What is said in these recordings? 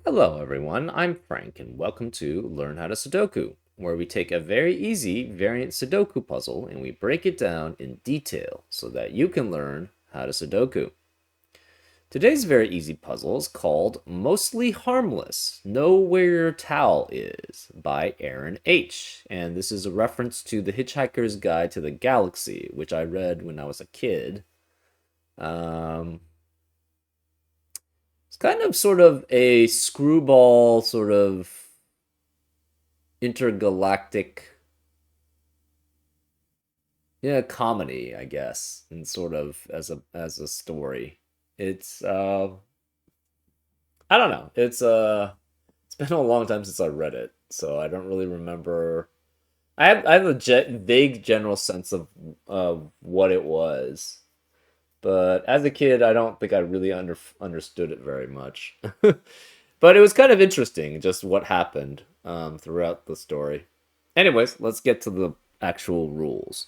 Hello, everyone. I'm Frank, and welcome to Learn How to Sudoku, where we take a very easy variant Sudoku puzzle and we break it down in detail so that you can learn how to Sudoku. Today's very easy puzzle is called Mostly Harmless Know Where Your Towel Is by Aaron H. And this is a reference to The Hitchhiker's Guide to the Galaxy, which I read when I was a kid. Um, It's kind of sort of a screwball sort of intergalactic comedy, I guess, and sort of as a story. It's I don't know. It's been a long time since I read it, so I don't really remember. I have a vague general sense of what it was. But as a kid, I don't think I really understood it very much. But it was kind of interesting, just what happened throughout the story. Anyways, let's get to the actual rules.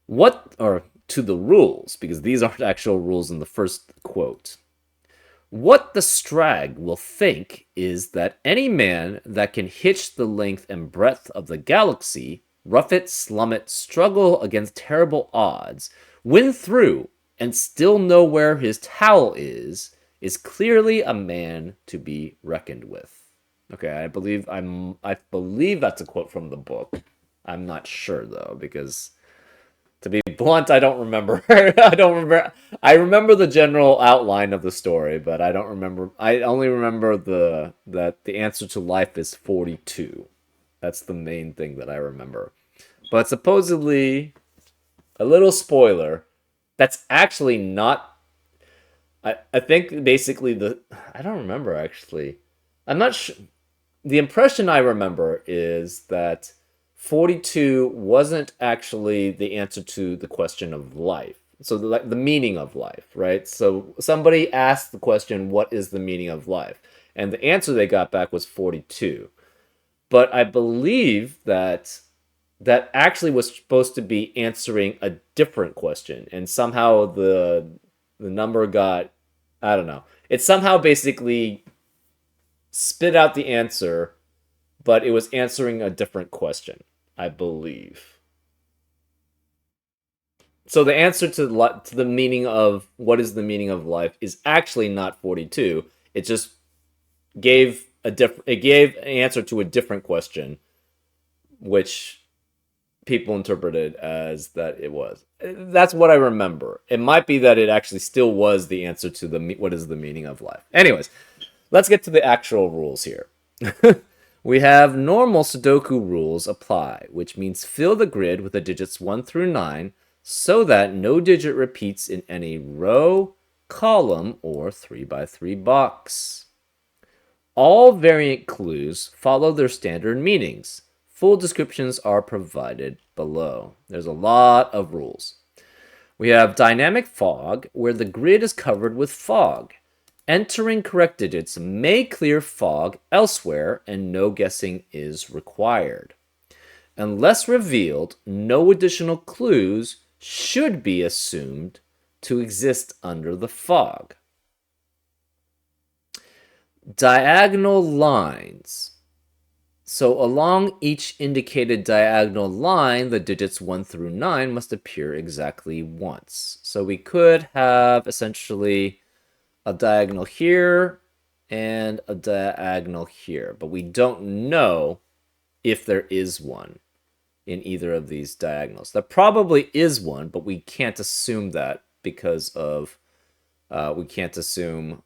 Or to the rules, because these aren't actual rules in the first quote. What the Strag will think is that any man that can hitch the length and breadth of the galaxy, rough it, slum it, struggle against terrible odds, win through, and still know where his towel is clearly a man to be reckoned with. Okay, I believe that's a quote from the book. I'm not sure though, because to be blunt, I don't remember. I don't remember. I remember the general outline of the story, but I don't remember. I only remember that the answer to life is 42. That's the main thing that I remember. But supposedly, a little spoiler, that's actually not. I think basically I don't remember actually. I'm not sure. The impression I remember is that 42 wasn't actually the answer to the question of life. So the meaning of life, right? So somebody asked the question, what is the meaning of life? And the answer they got back was 42. But I believe that actually was supposed to be answering a different question, and somehow the number got, I don't know. It somehow basically spit out the answer, but it was answering a different question, I believe. So the answer to the meaning of what is the meaning of life is actually not 42. It just gave an answer to a different question, which people interpreted as that it was. That's what I remember. It might be that it actually still was the answer to the what is the meaning of life. Anyways, let's get to the actual rules here. We have normal Sudoku rules apply, which means fill the grid with the digits 1 through 9 so that no digit repeats in any row, column, or 3x3 box. All variant clues follow their standard meanings. Full descriptions are provided below. There's a lot of rules. We have dynamic fog, where the grid is covered with fog. Entering correct digits may clear fog elsewhere, and no guessing is required. Unless revealed, no additional clues should be assumed to exist under the fog. Diagonal lines. So along each indicated diagonal line, the digits 1 through 9 must appear exactly once. So we could have essentially a diagonal here and a diagonal here, but we don't know if there is one in either of these diagonals. There probably is one, but we can't assume that because of we can't assume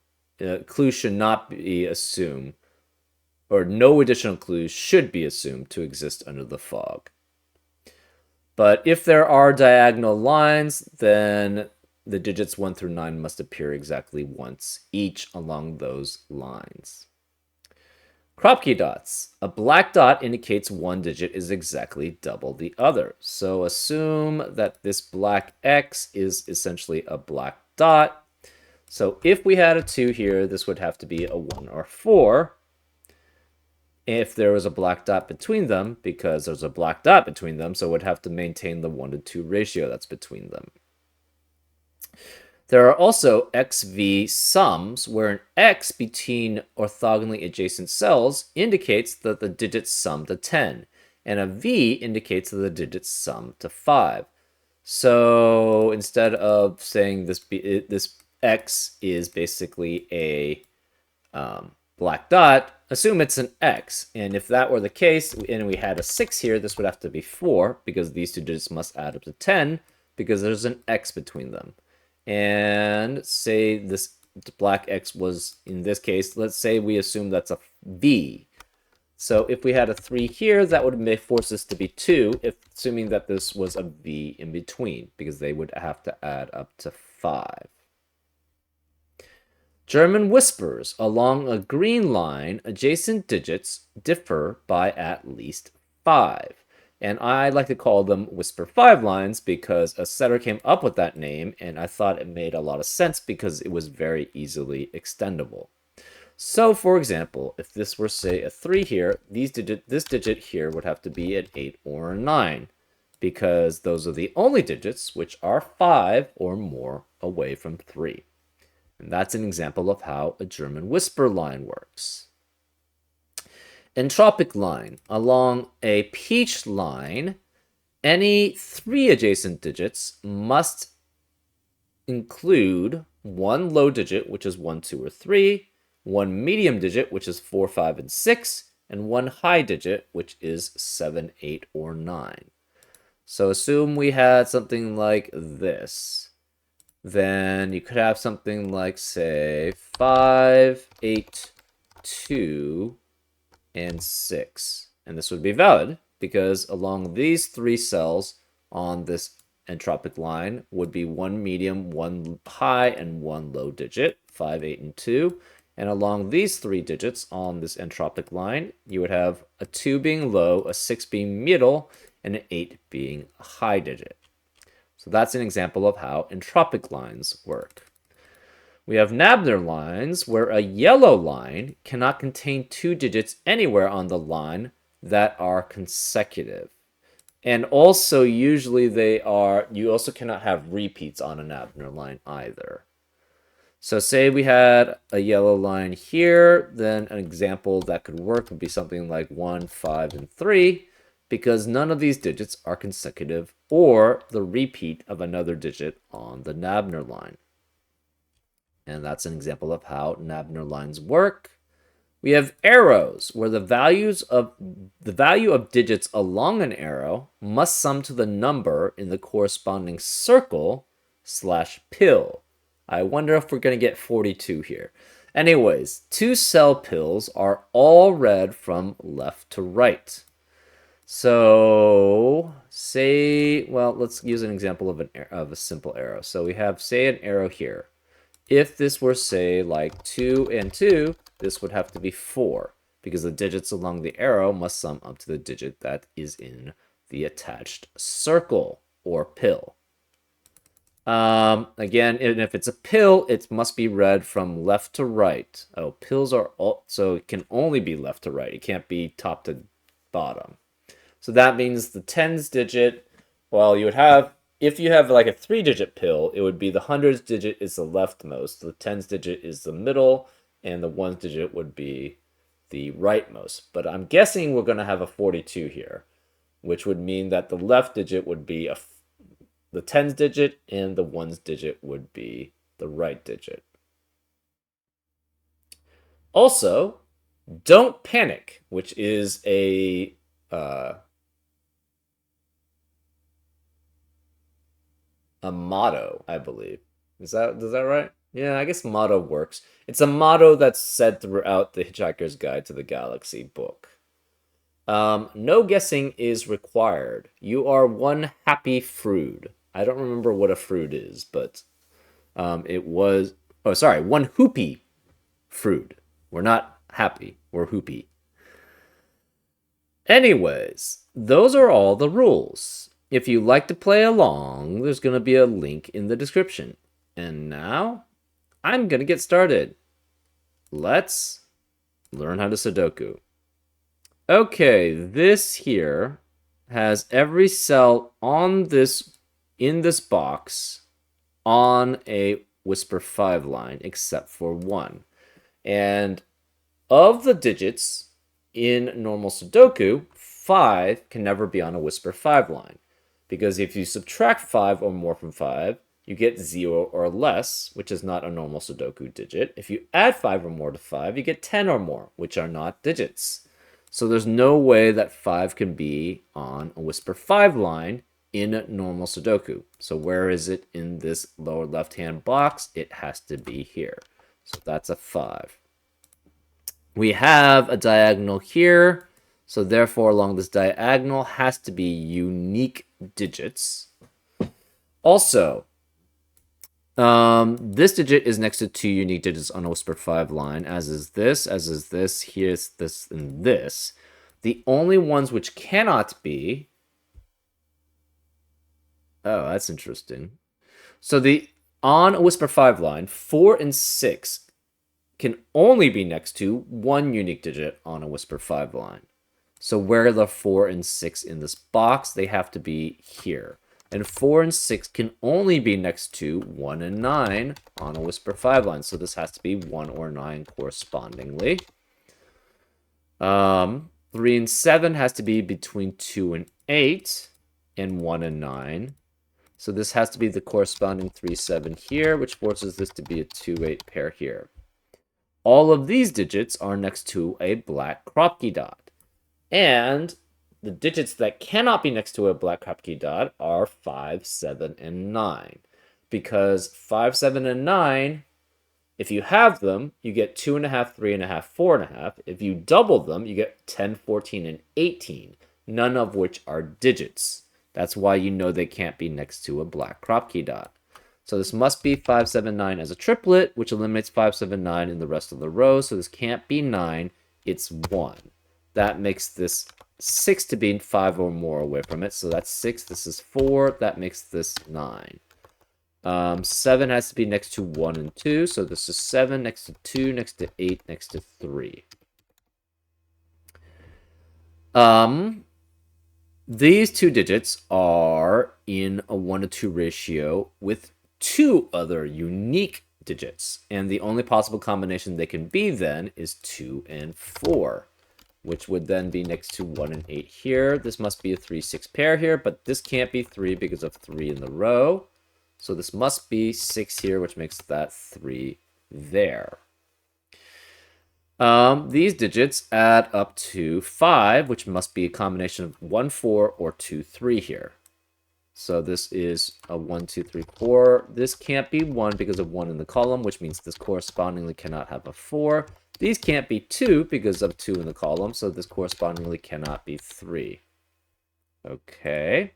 clues should not be assumed, or no additional clues should be assumed to exist under the fog. But if there are diagonal lines, then the digits 1 through 9 must appear exactly once each along those lines. Crop key dots. A black dot indicates one digit is exactly double the other. So assume that this black X is essentially a black dot. So if we had a 2 here, this would have to be a 1 or 4. If there was a black dot between them, because there's a black dot between them, so it would have to maintain the 1 to 2 ratio that's between them. There are also XV sums, where an X between orthogonally adjacent cells indicates that the digits sum to 10, and a V indicates that the digits sum to 5. So instead of saying this X is basically a black dot, assume it's an X. And if that were the case, and we had a 6 here, this would have to be 4, because these two digits must add up to 10, because there's an X between them. And say this black X was, in this case, let's say we assume that's a V. So if we had a 3 here, that would force this to be 2, assuming that this was a V in between, because they would have to add up to 5. German whispers along a green line, adjacent digits differ by at least 5. And I like to call them Whisper 5 lines because a setter came up with that name, and I thought it made a lot of sense because it was very easily extendable. So, for example, if this were, say, a 3 here, this digit here would have to be an 8 or a 9, because those are the only digits which are 5 or more away from 3. And that's an example of how a German whisper line works. Entropic line. Along a peach line, any 3 adjacent digits must include one low digit, which is 1, 2, or 3, one medium digit, which is 4, 5, and 6, and one high digit, which is 7, 8, or 9. So assume we had something like this. Then you could have something like, say, 5, 8, 2, and 6. And this would be valid because along these 3 cells on this entropic line would be one medium, one high, and one low digit, 5, 8, and 2. And along these 3 digits on this entropic line, you would have a 2 being low, a 6 being middle, and an 8 being a high digit. So that's an example of how entropic lines work. We have Nabner lines, where a yellow line cannot contain 2 digits anywhere on the line that are consecutive. And also, usually you also cannot have repeats on a Nabner line either. So say we had a yellow line here, then an example that could work would be something like 1, 5, and 3, because none of these digits are consecutive or the repeat of another digit on the Nabner line. And that's an example of how Nabner lines work. We have arrows, where the value of digits along an arrow must sum to the number in the corresponding circle / pill. I wonder if we're going to get 42 here. Anyways, 2-cell pills are all read from left to right. So, let's use an example of a simple arrow. So we have, say, an arrow here. If this were, say, like 2 and 2, this would have to be 4, because the digits along the arrow must sum up to the digit that is in the attached circle or pill. Again, and if it's a pill, it must be read from left to right. Oh, pills are so it can only be left to right. It can't be top to bottom. So that means the tens digit, well, you would have, if you have like a 3-digit pill, it would be the hundreds digit is the leftmost, the tens digit is the middle, and the ones digit would be the rightmost. But I'm guessing we're going to have a 42 here, which would mean that the left digit would be the tens digit, and the ones digit would be the right digit. Also, don't panic, which is a motto, I believe. Is that right? Yeah, I guess motto works. It's a motto that's said throughout the Hitchhiker's Guide to the Galaxy book. No guessing is required. You are one happy frood. I don't remember what a frood is, but it was... Oh, sorry, one hoopy frood. We're not happy. We're hoopy. Anyways, those are all the rules. If you'd like to play along, there's going to be a link in the description. And now, I'm going to get started. Let's learn how to Sudoku. Okay, this here has every cell in this box on a whisper 5 line except for one. And of the digits in normal Sudoku, 5 can never be on a whisper 5 line. Because if you subtract 5 or more from 5, you get 0 or less, which is not a normal Sudoku digit. If you add 5 or more to 5, you get 10 or more, which are not digits. So there's no way that 5 can be on a whisper 5 line in normal Sudoku. So where is it in this lower left-hand box? It has to be here. So that's a 5. We have a diagonal here, so therefore along this diagonal has to be unique digits. Also, this digit is next to two unique digits on a whisper 5 line, as is this, here's this, and this. The only ones which cannot be... Oh, that's interesting. So on a whisper 5 line, 4 and 6 can only be next to one unique digit on a whisper 5 line. So where are the 4 and 6 in this box? They have to be here. And 4 and 6 can only be next to 1 and 9 on a whisper 5 line. So this has to be 1 or 9 correspondingly. 3 and 7 has to be between 2 and 8 and 1 and 9. So this has to be the corresponding 3, 7 here, which forces this to be a 2, 8 pair here. All of these digits are next to a black Kropke dot. And the digits that cannot be next to a black Kropke dot are 5, 7, and 9. Because 5, 7, and 9, if you have them, you get 2.5, 3.5, 4.5. If you double them, you get 10, 14, and 18, none of which are digits. That's why you know they can't be next to a black Kropke dot. So this must be 5, 7, 9 as a triplet, which eliminates 5, 7, 9 in the rest of the rows. So this can't be 9, it's 1. That makes this 6 to be 5 or more away from it. So that's 6, this is 4, that makes this 9. 7 has to be next to 1 and 2, so this is 7, next to 2, next to 8, next to 3. These two digits are in a 1-to-2 ratio with two other unique digits, and the only possible combination they can be then is 2 and 4, which would then be next to 1 and 8 here. This must be a 3, 6 pair here, but this can't be 3 because of 3 in the row. So this must be 6 here, which makes that 3 there. These digits add up to 5, which must be a combination of 1, 4, or 2, 3 here. So this is a 1, 2, 3, 4. This can't be 1 because of 1 in the column, which means this correspondingly cannot have a 4. These can't be 2 because of 2 in the column, so this correspondingly cannot be 3. Okay.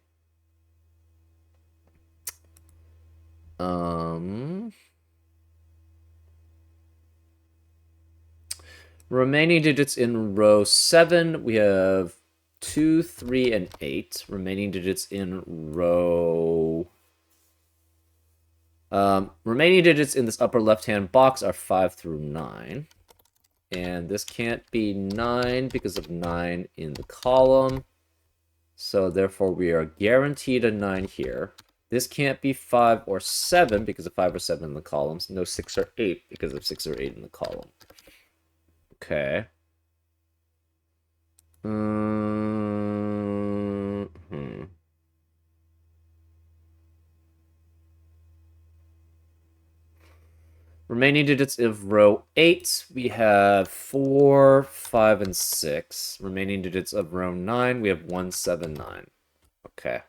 Remaining digits in row 7, we have 2, 3, and 8. Remaining digits in row... remaining digits in this upper left-hand box are 5 through 9. And this can't be 9 because of 9 in the column. So therefore we are guaranteed a 9 here. This can't be 5 or 7 because of 5 or 7 in the columns. No 6 or 8 because of 6 or 8 in the column. Okay. Remaining digits of row 8, we have 4, 5, and 6. Remaining digits of row 9, we have 1, 7, 9. Okay.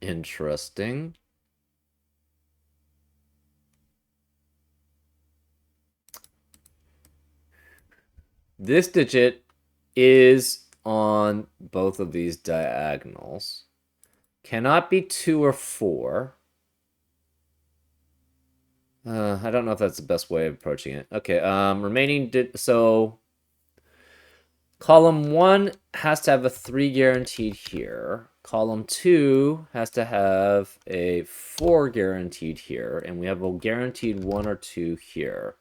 Interesting. This digit is on both of these diagonals. Cannot be 2 or 4. I don't know if that's the best way of approaching it. Okay, so column 1 has to have a 3 guaranteed here. Column 2 has to have a 4 guaranteed here, and we have a guaranteed 1 or 2 here,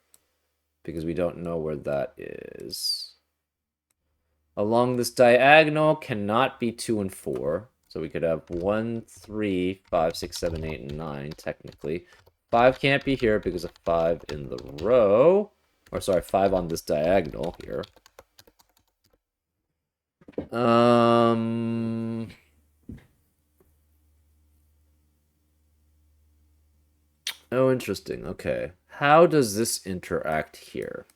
because we don't know where that is. Along this diagonal cannot be 2 and 4. So we could have 1, 3, 5, 6, 7, 8, and 9, technically. 5 can't be here because of 5 in the row. Or sorry, 5 on this diagonal here. Oh, interesting. Okay. How does this interact here?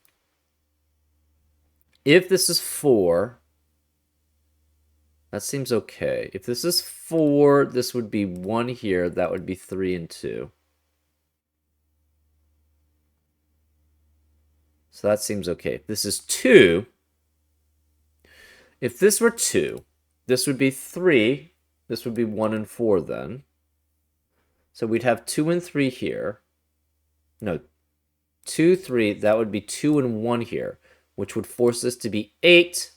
If this is 4, that seems okay. If this is 4, this would be 1 here. That would be 3 and 2. So that seems okay. If this is 2, if this were 2, this would be 3. This would be 1 and 4 then. So we'd have 2 and 3 here. No, 2, 3. That would be 2 and 1 here, which would force this to be 8.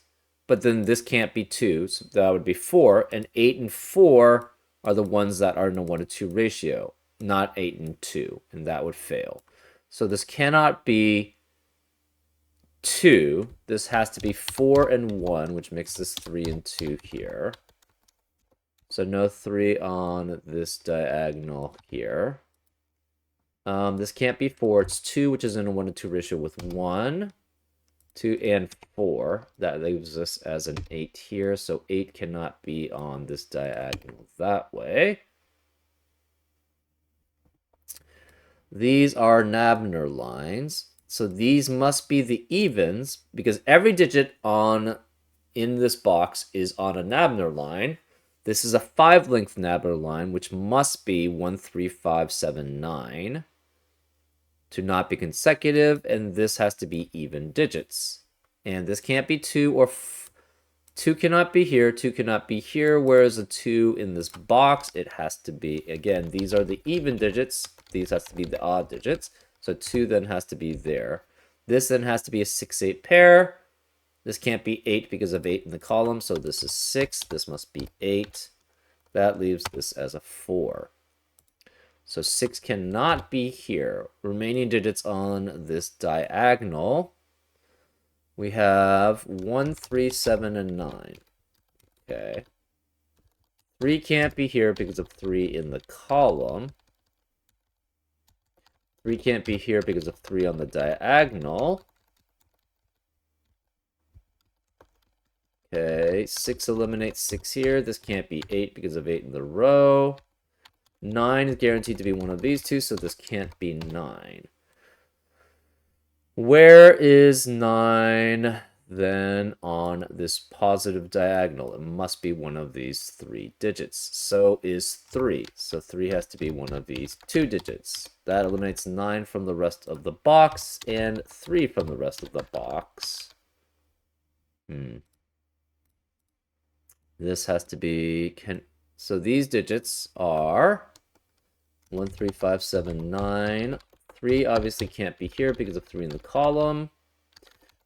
But then this can't be 2, so that would be 4. And 8 and 4 are the ones that are in a 1 to 2 ratio, not 8 and 2. And that would fail. So this cannot be 2. This has to be 4 and 1, which makes this 3 and 2 here. So no 3 on this diagonal here. This can't be 4. It's 2, which is in a 1 to 2 ratio with 1, 2, and 4. That leaves us as an 8 here. So 8 cannot be on this diagonal that way. These are Nabner lines. So these must be the evens because every digit in this box is on a Nabner line. This is a 5-length Nabner line, which must be 1, 3, 5, 7, 9 to not be consecutive, and this has to be even digits. And this can't be 2 or 2 cannot be here, 2 cannot be here, whereas a 2 in this box, it has to be, again, these are the even digits, these has to be the odd digits, so 2 then has to be there. This then has to be a 6-8 pair. This can't be 8 because of 8 in the column, so this is 6, this must be 8. That leaves this as a 4. So 6 cannot be here. Remaining digits on this diagonal, we have 1, 3, 7, and 9. Okay. 3 can't be here because of 3 in the column. 3 can't be here because of 3 on the diagonal. Okay, 6 eliminates 6 here. This can't be 8 because of 8 in the row. 9 is guaranteed to be one of these two, so this can't be 9. Where is 9 then on this positive diagonal? It must be one of these 3 digits. So is 3. So 3 has to be one of these 2 digits. That eliminates 9 from the rest of the box and 3 from the rest of the box. This has to be... So these digits are 1, 3, 5, 7, 9. 3 obviously can't be here because of 3 in the column.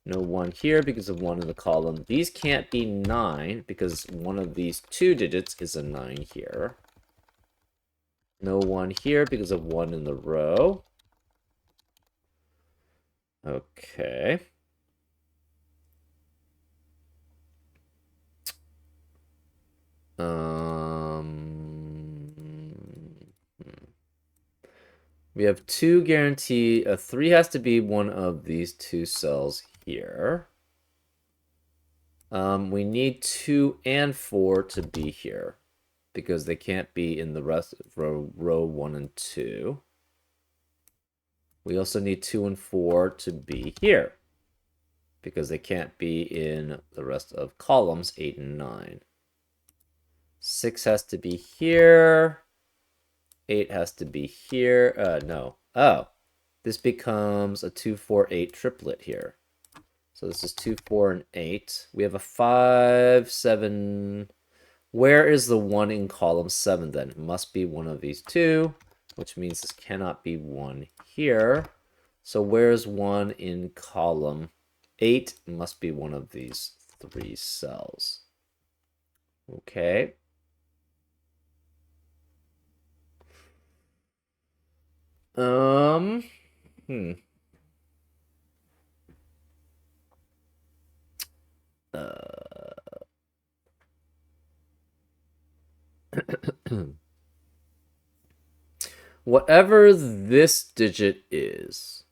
No 1 here because of 1 in the column. These can't be 9 because one of these 2 digits is a 9 here. No 1 here because of 1 in the row. Okay. We have 2 guarantee. 3 has to be one of these 2 cells here. We need 2 and 4 to be here because they can't be in the rest of row 1 and 2. We also need 2 and 4 to be here because they can't be in the rest of columns 8 and 9. 6 has to be here. 8 has to be here. No. Oh, this becomes a 2, 4, 8 triplet here. So this is 2, 4, and 8. We have a 5, 7. Where is the 1 in column 7 then? It must be one of these 2, which means this cannot be 1 here. So where's 1 in column 8? It must be one of these 3 cells. Okay. whatever this digit is,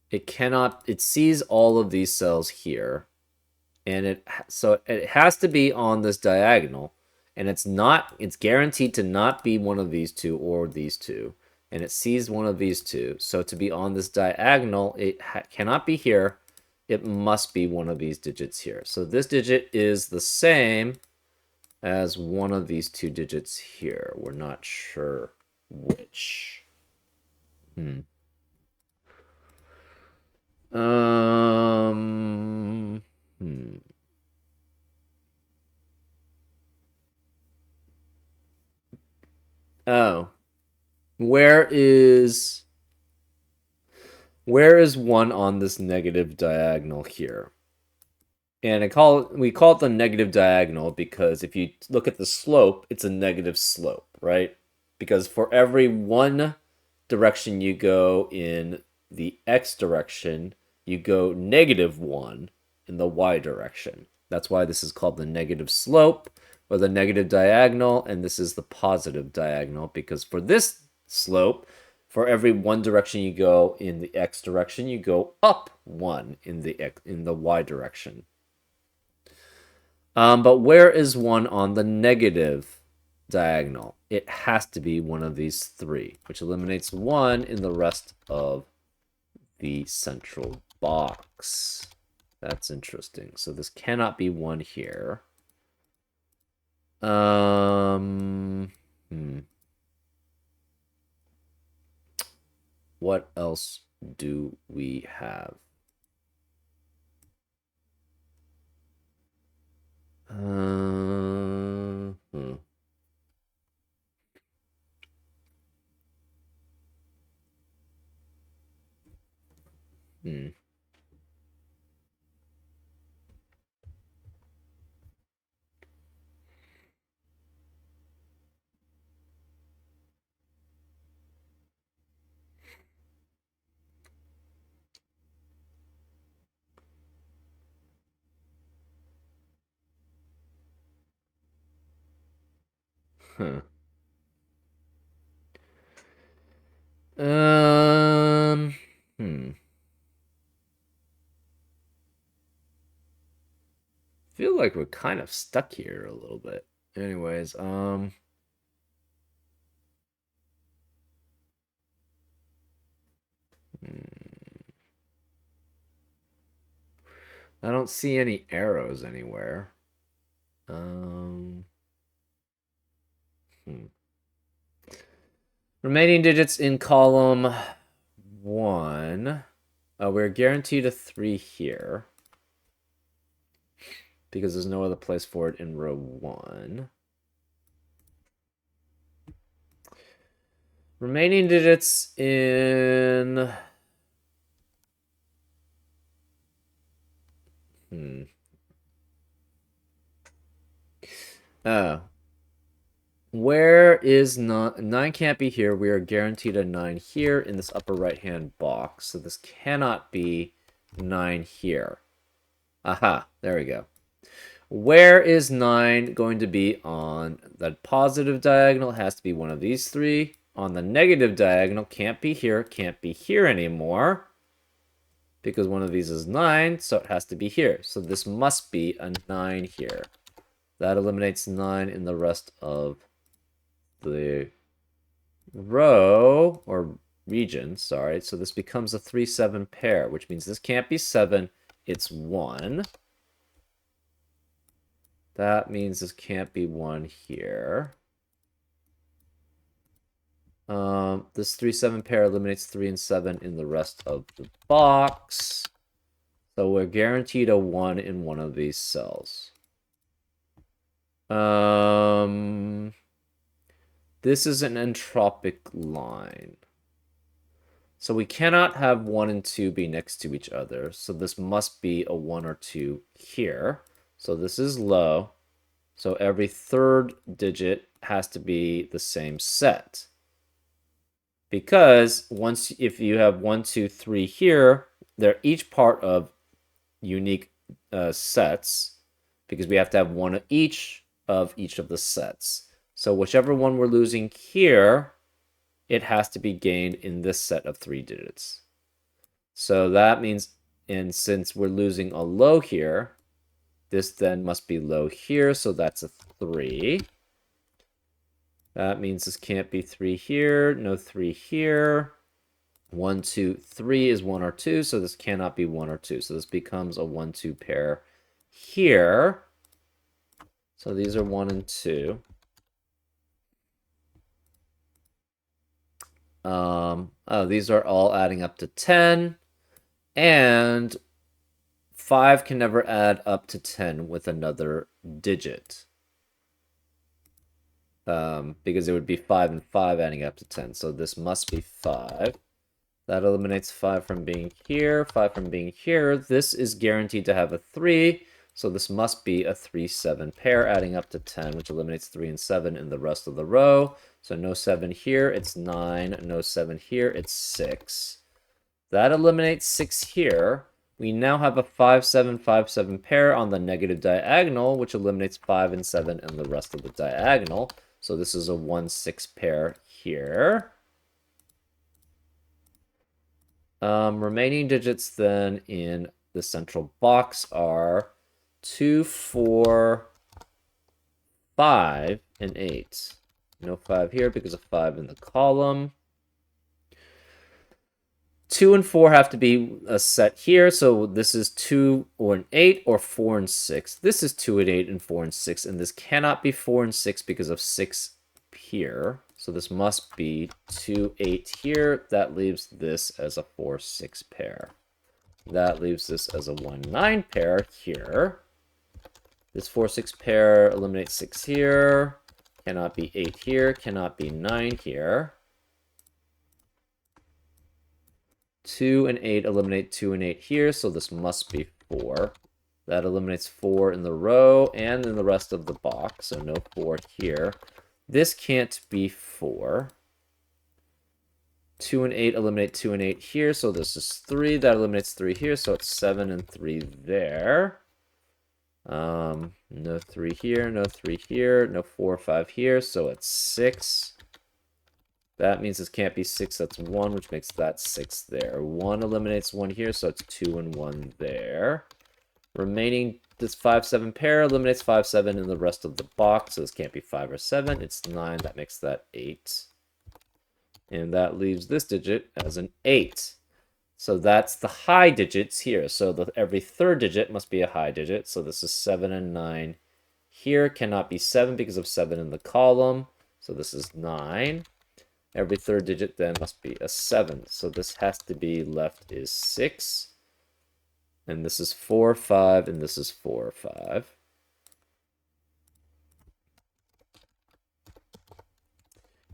it sees all of these cells here, and so it has to be on this diagonal, and it's guaranteed to not be one of these two or these two, and it sees one of these two. So to be on this diagonal, it cannot be here. It must be one of these digits here. So this digit is the same as one of these two digits here. We're not sure which. Um. Hmm. Oh, where is where is one on this negative diagonal here? And we call it the negative diagonal because if you look at the slope, it's a negative slope, right? Because for every one direction you go in the x direction, you go -1 in the y direction. That's why this is called the negative slope or the negative diagonal, and this is the positive diagonal because for this slope, for every one direction you go in the x direction, you go up 1 in the y direction. But where is 1 on the negative diagonal? It has to be one of these three, which eliminates 1 in the rest of the central box. That's interesting. So this cannot be 1 here. What else do we have? Hmm. Huh. Hmm. Feel like we're kind of stuck here a little bit. Anyways, I don't see any arrows anywhere. Hmm. Remaining digits in column 1. We're guaranteed a 3 here because there's no other place for it in row 1. Remaining digits in... Oh. Where is 9? 9 can't be here. We are guaranteed a 9 here in this upper right-hand box. So this cannot be 9 here. Aha, there we go. Where is 9 going to be on the positive diagonal? It has to be one of these three. On the negative diagonal, can't be here anymore. Because one of these is 9, so it has to be here. So this must be a 9 here. That eliminates 9 in the rest of the row, or region, sorry. So this becomes a 3-7 pair, which means this can't be 7, it's 1. That means this can't be 1 here. This 3-7 pair eliminates 3 and 7 in the rest of the box. So we're guaranteed a 1 in one of these cells. This is an entropic line. So we cannot have 1 and 2 be next to each other. So this must be a 1 or 2 here. So this is low. So every third digit has to be the same set. Because if you have 1, 2, 3 here, they're each part of unique sets. Because we have to have one of each of the sets. So whichever one we're losing here it has to be gained in this set of 3 digits. So that means, and since we're losing a low here, this then must be low here, so that's a 3. That means this can't be 3 here, no 3 here. 1, 2, 3 is 1 or 2, so this cannot be 1 or 2. So this becomes a 1, 2 pair here. So these are 1 and 2. Oh, these are all adding up to 10. And 5 can never add up to 10 with another digit. Because it would be 5 and 5 adding up to 10. So this must be 5. That eliminates 5 from being here, 5 from being here. This is guaranteed to have a 3, so this must be a 3, 7 pair adding up to 10, which eliminates 3 and 7 in the rest of the row. So no 7 here, it's 9. No 7 here, it's 6. That eliminates 6 here. We now have a 5, 7, 5, 7 pair on the negative diagonal, which eliminates 5 and 7 in the rest of the diagonal. So this is a 1, 6 pair here. Remaining digits then in the central box are 2, 4, 5, and 8. No 5 here because of 5 in the column. 2 and 4 have to be a set here, so this is 2 or an 8 or 4 and 6. This is 2 and 8 and 4 and 6, and this cannot be 4 and 6 because of 6 here. So this must be 2, 8 here. That leaves this as a 4, 6 pair. That leaves this as a 1, 9 pair here. This 4, 6 pair eliminates 6 here. Cannot be 8 here. Cannot be 9 here. 2 and 8 eliminate 2 and 8 here, so this must be 4. That eliminates 4 in the row and in the rest of the box, so no 4 here. This can't be 4. 2 and 8 eliminate 2 and 8 here, so this is 3. That eliminates 3 here, so it's 7 and 3 there. No 3 here, no 3 here, no 4 or 5 here, so it's 6. That means this can't be 6, that's 1, which makes that 6 there. 1 eliminates 1 here, so it's 2 and 1 there. Remaining, this 5, 7 pair eliminates 5, 7 in the rest of the box, so this can't be 5 or 7. It's 9, that makes that 8. And that leaves this digit as an 8. So that's the high digits here. So every third digit must be a high digit. So this is 7 and 9. Here cannot be 7 because of 7 in the column. So this is 9. Every third digit then must be a 7. So this has to be left is 6. And this is 4, 5, and this is 4, 5.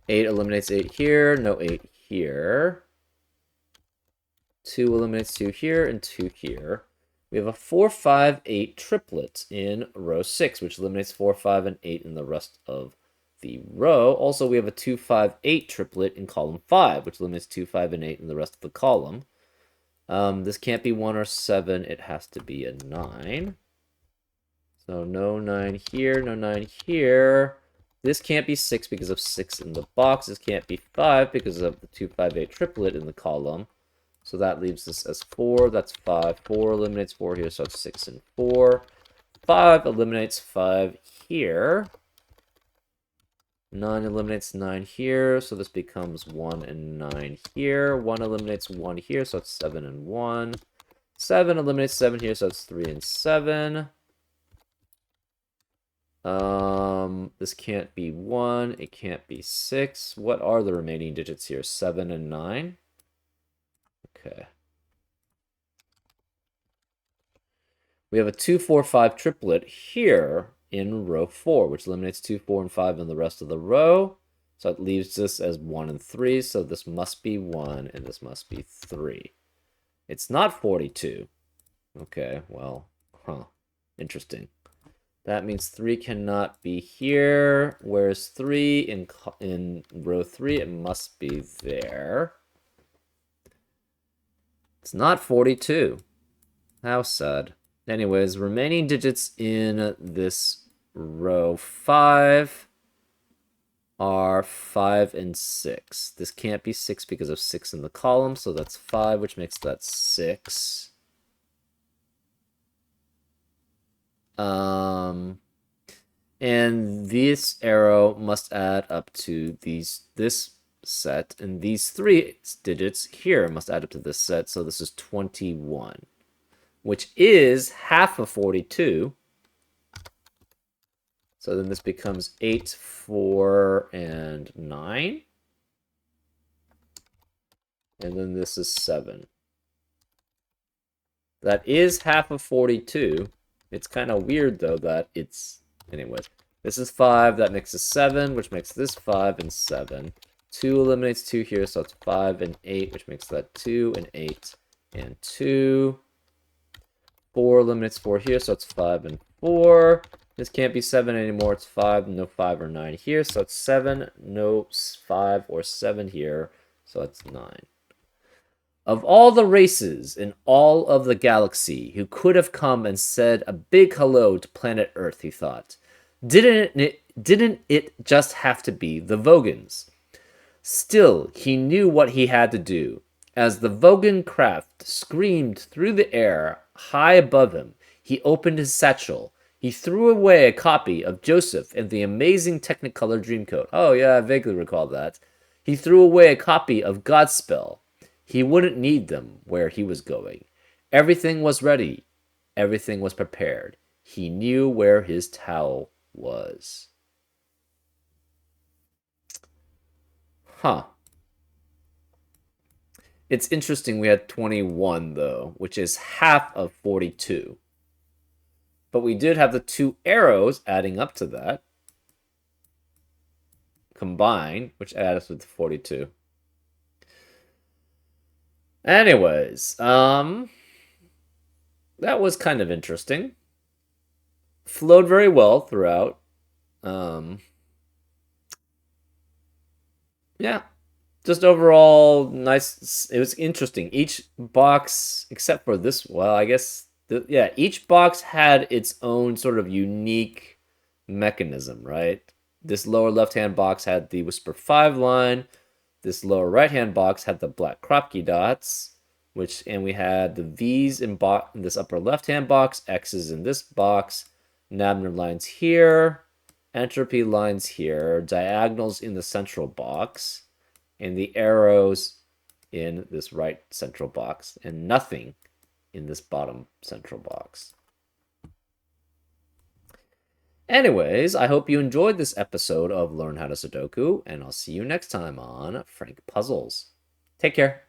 Eight eliminates 8 here, no 8 here. 2 eliminates 2 here, and 2 here. We have a 4, 5, 8 triplet in row 6, which eliminates 4, 5, and 8 in the rest of the row. Also, we have a 2, 5, 8 triplet in column 5, which eliminates 2, 5, and 8 in the rest of the column. This can't be 1 or 7. It has to be a 9. So no 9 here, no 9 here. This can't be 6 because of 6 in the box. This can't be 5 because of the 2, 5, 8 triplet in the column. So that leaves this as 4. That's 5. 4 eliminates 4 here, so it's 6 and 4. 5 eliminates 5 here. 9 eliminates 9 here, so this becomes 1 and 9 here. 1 eliminates 1 here, so it's 7 and 1. 7 eliminates 7 here, so it's 3 and 7. This can't be 1. It can't be 6. What are the remaining digits here? 7 and 9? Okay. We have a 2, 4, 5 triplet here in row 4, which eliminates 2, 4, and 5 in the rest of the row. So it leaves this as 1 and 3, so this must be 1, and this must be 3. It's not 42. Okay, well, interesting. That means 3 cannot be here. Where's 3 in row 3? It must be there. It's not 42. How sad. Anyways, remaining digits in this row 5 are 5 and 6. This can't be 6 because of 6 in the column, so that's 5, which makes that 6. And this arrow must add up to this set, and these 3 digits here must add up to this set, so this is 21, which is half of 42. So then this becomes 8, 4, and 9. And then this is 7. That is half of 42. It's kind of weird, though, that it's... Anyways, this is 5. That makes it 7, which makes this 5 and 7. 2 eliminates 2 here, so it's 5 and 8, which makes that 2 and 8 and 2. 4 eliminates 4 here, so it's 5 and 4. This can't be 7 anymore. It's 5, no 5 or 9 here, so it's 7, no 5 or 7 here, so it's 9. Of all the races in all of the galaxy who could have come and said a big hello to planet Earth, he thought, didn't it just have to be the Vogons? Still, he knew what he had to do. As the Vogan craft screamed through the air high above him, he opened his satchel. He threw away a copy of Joseph and the Amazing Technicolor Dreamcoat. Oh, yeah, I vaguely recall that. He threw away a copy of Godspell. He wouldn't need them where he was going. Everything was ready. Everything was prepared. He knew where his towel was. Huh. It's interesting we had 21, though, which is half of 42. But we did have the 2 arrows adding up to that combined, which adds with 42. Anyways, that was kind of interesting. Flowed very well throughout. Yeah, just overall nice. It was interesting. Each box, except for this, well, I guess, yeah, each box had its own sort of unique mechanism, right? This lower left-hand box had the Whisper 5 line. This lower right-hand box had the black Kropke dots, and we had the V's in this upper left-hand box, X's in this box, Nabner lines here, entropy lines here, diagonals in the central box, and the arrows in this right central box, and nothing in this bottom central box. Anyways, I hope you enjoyed this episode of Learn How to Sudoku, and I'll see you next time on Frank Puzzles. Take care.